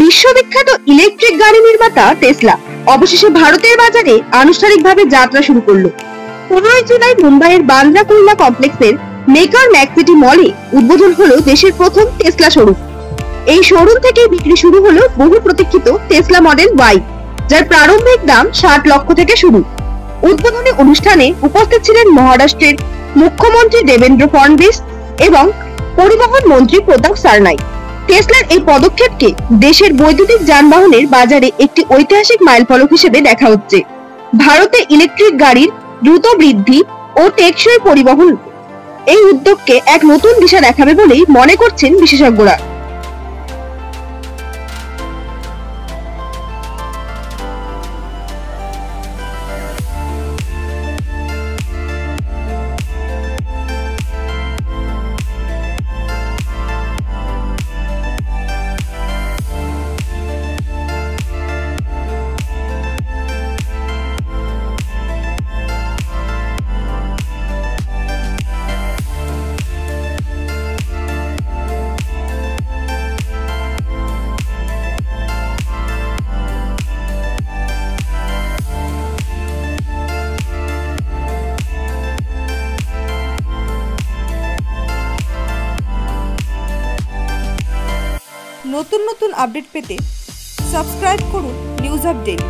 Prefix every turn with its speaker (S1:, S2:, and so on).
S1: বিশ্ববিখ্যাত ইলেকট্রিক গাড়ি নির্মাতা টেসলা অবশেষে ভারতের বাজারে আনুষ্ঠানিকভাবে যাত্রা শুরু করলো। 15 জুলাই মুম্বাইয়ের বান্দ্রা কুর্লা কমপ্লেক্সের মেকার ম্যাক্সিটি মলে উদ্বোধন হলো দেশের প্রথম টেসলা শোরুম। এই শোরুম থেকে বিক্রি শুরু হলো বহু প্রতীক্ষিত টেসলা মডেল ওয়াই, যার প্রারম্ভিক দাম 60 লক্ষ থেকে শুরু। উদ্বোধনী অনুষ্ঠানে উপস্থিত ছিলেন মহারাষ্ট্রের মুখ্যমন্ত্রী দেবেন্দ্র ফডনবিস এবং পরিবহন মন্ত্রী প্রতাপ সারনাই। টেসলার এই পদক্ষেপকে দেশের বৈদ্যুতিক যানবাহনের বাজারে একটি ঐতিহাসিক মাইলফলক হিসেবে দেখা হচ্ছে। ভারতে ইলেকট্রিক গাড়ির দ্রুত বৃদ্ধি ও টেকসই পরিবহন এই উদ্যোগকে এক নতুন দিশা দেখাবে বলেই মনে করছেন বিশেষজ্ঞরা।
S2: নতুন নতুন আপডেট পেতে সাবস্ক্রাইব করুন নিউজ আপডেট।